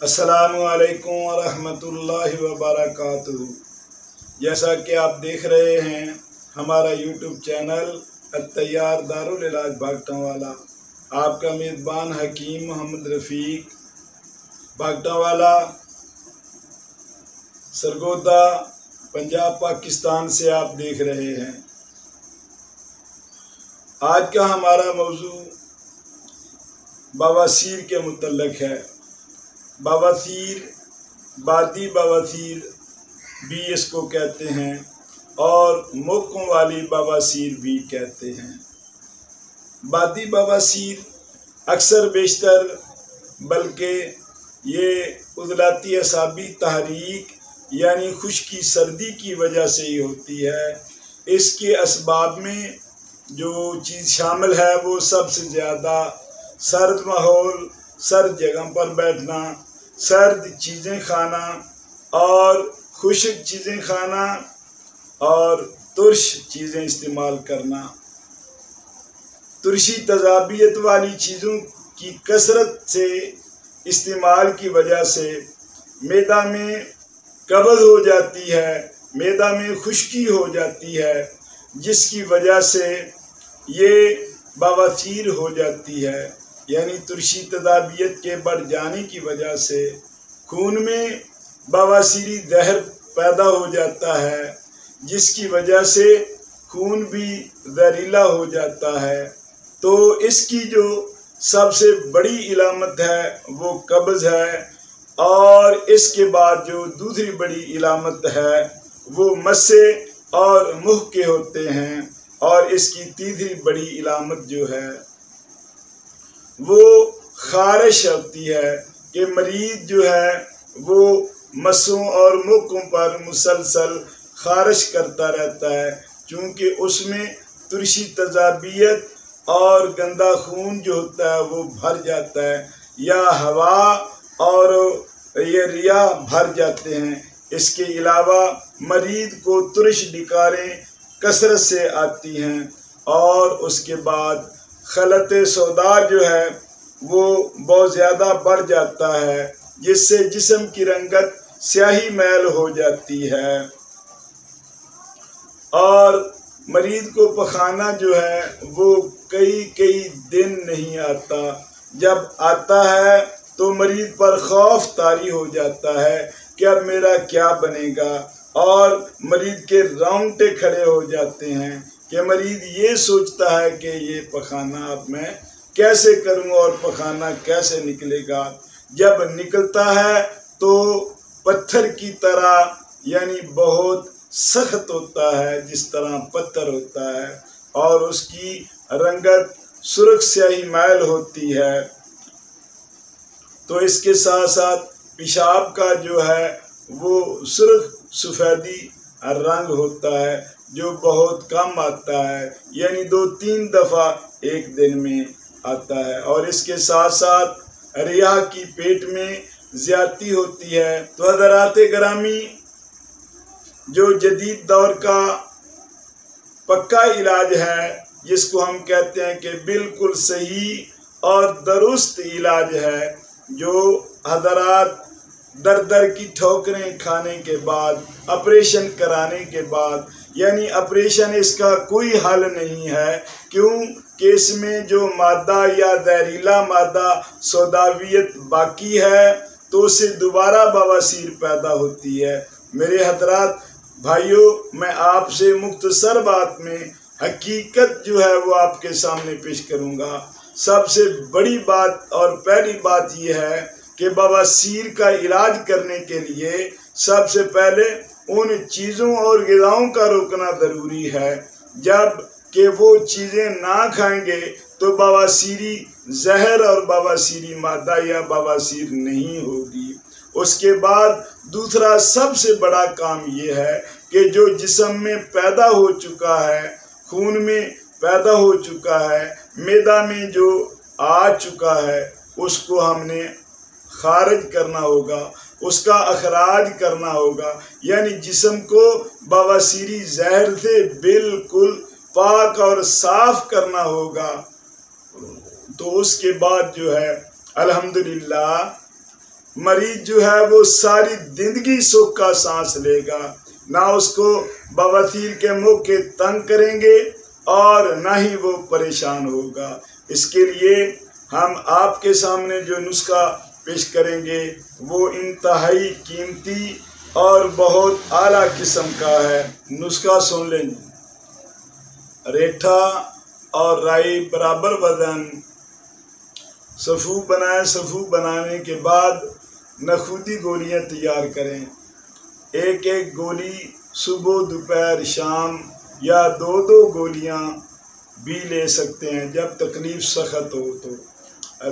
अस्सलामु अलैकुम वरहमतुल्लाहि वबरकातुहू। जैसा कि आप देख रहे हैं हमारा यूट्यूब चैनल अत्तैयार दारुल इलाज भागटावाला, आपका मेज़बान हकीम मोहम्मद रफ़ीक भागटावाला, सरगोदा, पंजाब, पाकिस्तान से आप देख रहे हैं। आज का हमारा मौजू बवासीर के मुतल्लिक़ है। बवासीर, बादी बवासीर भी इसको कहते हैं और मोकों वाली बवासीर भी कहते हैं। बादी बवासीर अक्सर बेशतर बल्कि ये उज़लाती असाबी तहरीक यानी खुश्की सर्दी की वजह से ही होती है। इसके असबाब में जो चीज़ शामिल है वो सबसे ज़्यादा सर्द माहौल, सर्द जगह पर बैठना, सर्द चीज़ें खाना और खुश्क चीज़ें खाना और तुर्श चीज़ें इस्तेमाल करना। तुर्शी तजाबियत वाली चीज़ों की कसरत से इस्तेमाल की वजह से मैदा में कब्ज़ हो जाती है, मैदा में खुश्की हो जाती है, जिसकी वजह से ये बवासीर हो जाती है। यानी तुर्शी तजाबियत के बढ़ जाने की वजह से खून में बवासीरी जहर पैदा हो जाता है, जिसकी वजह से खून भी जहरीला हो जाता है। तो इसकी जो सबसे बड़ी इलामत है वो कब्ज़ है, और इसके बाद जो दूसरी बड़ी इलामत है वो मस्से और मुँह के होते हैं, और इसकी तीसरी बड़ी इलामत जो है वो खारिश होती है कि मरीज जो है वो मस्सों और मुक्कों पर मुसलसल खारिश करता रहता है, क्योंकि उसमें तुर्शी तजाबियत और गंदा खून जो होता है वो भर जाता है, या हवा और ये रिया भर जाते हैं। इसके अलावा मरीज को तुर्श डिकारें कसरत से आती हैं, और उसके बाद खलत सौदा जो है वो बहुत ज़्यादा बढ़ जाता है, जिससे जिस्म की रंगत स्याही मैल हो जाती है, और मरीज को पखाना जो है वो कई दिन नहीं आता। जब आता है तो मरीज पर खौफ तारी हो जाता है कि अब मेरा क्या बनेगा, और मरीज के रोंगटे खड़े हो जाते हैं कि मरीज ये सोचता है कि ये पखाना अब मैं कैसे करूं और पखाना कैसे निकलेगा। जब निकलता है तो पत्थर की तरह, यानी बहुत सख्त होता है, जिस तरह पत्थर होता है, और उसकी रंगत सुर्ख स्याही मैल होती है। तो इसके साथ साथ पेशाब का जो है वो सुर्ख सफ़ेदी रंग होता है, जो बहुत कम आता है, यानी 2-3 दफ़ा एक दिन में आता है। और इसके साथ साथ रिया की पेट में ज़्यादती होती है। तो हज़रात गिरामी, जो जदीद दौर का पक्का इलाज है, जिसको हम कहते हैं कि बिल्कुल सही और दुरुस्त इलाज है, जो हज़रात दर की ठोकरें खाने के बाद, ऑपरेशन कराने के बाद, यानी ऑपरेशन इसका कोई हल नहीं है, क्यों कि इसमें जो मादा या जहरीला मादा सौदावियत बाकी है तो उससे दोबारा बवासीर पैदा होती है। मेरे हज़रात भाइयों, मैं आपसे मुख्तसर बात में हकीकत जो है वो आपके सामने पेश करूँगा। सबसे बड़ी बात और पहली बात यह है कि बवासीर का इलाज करने के लिए सबसे पहले उन चीज़ों और ग़िज़ाओं का रोकना ज़रूरी है। जब कि वो चीज़ें ना खाएंगे तो बवासीरी जहर और बवासीरी मादा या बवासीर नहीं होगी। उसके बाद दूसरा सबसे बड़ा काम ये है कि जो जिस्म में पैदा हो चुका है, खून में पैदा हो चुका है, मैदा में जो आ चुका है, उसको हमने खारिज करना होगा, उसका अखराज करना होगा, यानी जिस्म को बवासीरी जहर से बिल्कुल पाक और साफ करना होगा। तो उसके बाद जो है अल्हम्दुलिल्लाह मरीज जो है वो सारी जिंदगी सुख का सांस लेगा, ना उसको बवासीर के मौके तंग करेंगे और ना ही वो परेशान होगा। इसके लिए हम आपके सामने जो नुस्खा पेश करेंगे वो इंतहाई कीमती और बहुत आला किस्म का है। नुस्खा सुन लें। रेठा और राई बराबर वजन, सफ़ू बनाएं। सफ़ू बनाने के बाद नखूदी गोलियां तैयार करें। एक एक गोली सुबह दोपहर शाम या दो दो गोलियां भी ले सकते हैं जब तकलीफ सख्त हो तो।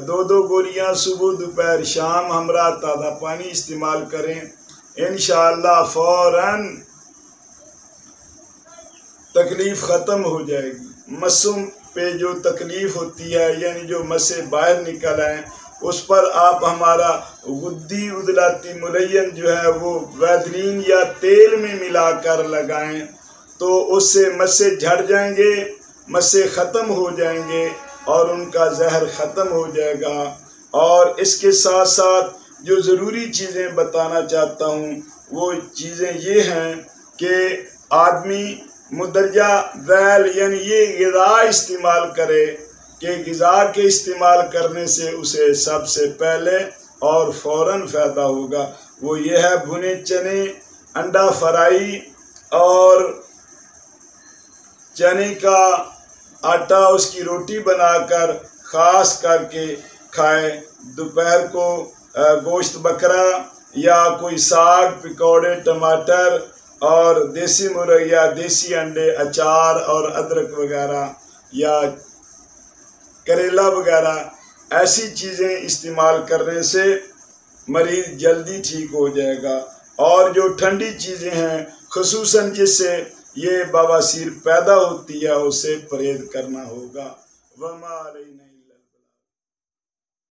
दो दो गोलियां सुबह दोपहर शाम हमरा ताज़ा पानी इस्तेमाल करें। इंशाअल्लाह फ़ौरन तकलीफ़ ख़त्म हो जाएगी। मस्सों पे जो तकलीफ़ होती है यानी जो मस्से बाहर निकल आए उस पर आप हमारा गुद्दी उदलाती मुलय्यन जो है वो वैदलीन या तेल में मिलाकर लगाएं तो उससे मस्से झड़ जाएंगे, मस्से ख़त्म हो जाएंगे और उनका जहर ख़त्म हो जाएगा। और इसके साथ साथ जो ज़रूरी चीज़ें बताना चाहता हूँ वो चीज़ें ये हैं कि आदमी मुदरजा वैल यानी ये ग़िज़ा इस्तेमाल करे कि ग़िज़ा के इस्तेमाल करने से उसे सबसे पहले और फ़ौरन फ़ायदा होगा। वो ये है भुने चने, अंडा फ्राई और चने का आटा उसकी रोटी बनाकर ख़ास करके खाएं। दोपहर को गोश्त बकरा या कोई साग, पकौड़े, टमाटर और देसी मुर्गा या देसी अंडे, अचार और अदरक वगैरह या करेला वगैरह ऐसी चीज़ें इस्तेमाल करने से मरीज़ जल्दी ठीक हो जाएगा। और जो ठंडी चीज़ें हैं ख़ुसूसन जिससे ये बवासीर पैदा होती है उससे परहेज़ करना होगा। वमा अलैना।